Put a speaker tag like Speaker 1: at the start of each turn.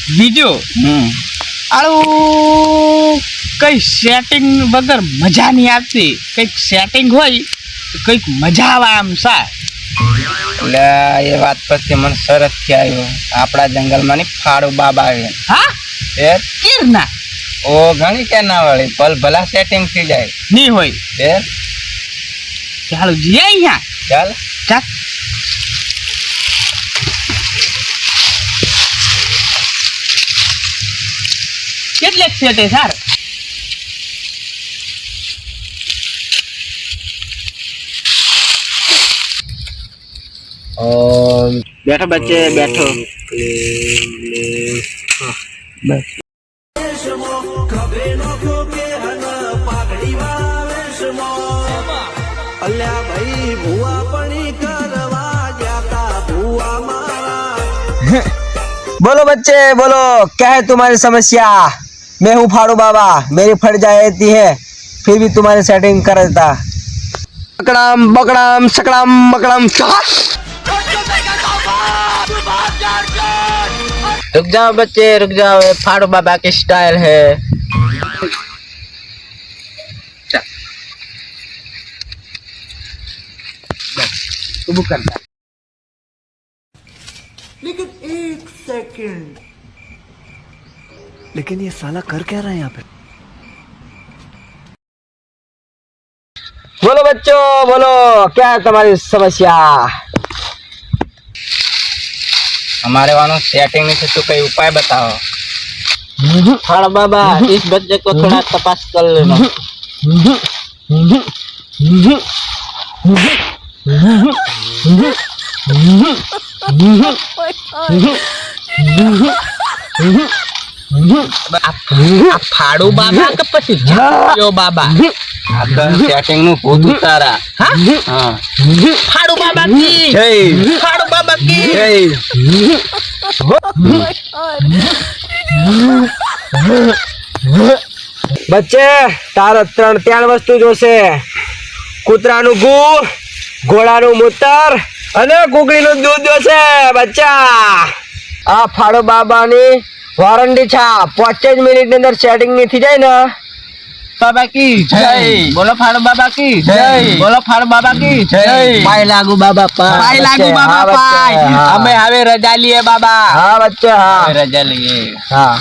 Speaker 1: બીજું આળું કઈ સેટિંગ વગર મજા નહીં આવતી. કઈક સેટિંગ હોય તો કઈક મજા આવે આમ સા.
Speaker 2: એટલે એ વાત પછી મને સરસ થી આવ્યો. આપણા જંગલમાં ની ફાડુ બાબા આવે.
Speaker 1: હા
Speaker 2: એ
Speaker 1: કીરના
Speaker 2: ઓ ઘણી કે ના વાળી પલ ભલા સેટિંગ થઈ જાય
Speaker 1: નહીં હોય.
Speaker 2: એ
Speaker 1: ચાલો જઈએ અહીંયા.
Speaker 2: ચાલ
Speaker 1: ચાલ કેટલેક સેટે સાર.
Speaker 2: બેઠો બચ્ચે બેઠો. બસ
Speaker 3: बोलो बच्चे बोलो, क्या है तुम्हारी समस्या? मैं हूँ फाड़ू बाबा, मेरी फट जाती है फिर भी तुम्हारी सेटिंग कर देता. बकड़ाम बकड़ाम सकड़ाम मकड़ाम.
Speaker 2: रुक जाओ बच्चे रुक जाओ, ये फाड़ू बाबा की स्टाइल है.
Speaker 1: ઊભું કરતા.
Speaker 4: लेकिन एक सेकंड, लेकिन ये साला कर क्या रहा है यहाँ पे?
Speaker 3: बोलो बच्चों बोलो, क्या है तुम्हारी समस्या?
Speaker 2: हमारे वालों सेटिंग नहीं से तो कोई उपाय बताओ. फाड़ू बाबा इस बच्चे को थोड़ा तपास कर लेना. फाड़ू बाबा के પછી જો બાબા આ તો સેટિંગ નું ભૂત ઉતારા. હા फाड़ू बाबा की જય, फाड़ू बाबा की જય.
Speaker 3: बच्चे तारो 3 वस्तु जोशे. કૂતરાનું ગુ, ઘોડાનું મૂતર અને કુકડીનું દૂધ જોશે બચ્ચા. આ ફાડો બાબાની વોરંટી છે. 5 મિનિટ ની અંદર સેટિંગ ની થઈ જાય ને.
Speaker 2: बाबा की जय. बोलो फाड़ू बाबा की जय. बोलो फाड़ू बाबा की जय. पाय लागू बाबा पाय लागू बाबा पाय. हमें हवे रजा लिए बाबा.
Speaker 3: हाँ बच्चे हाँ
Speaker 2: रजा लिए.
Speaker 3: हाँ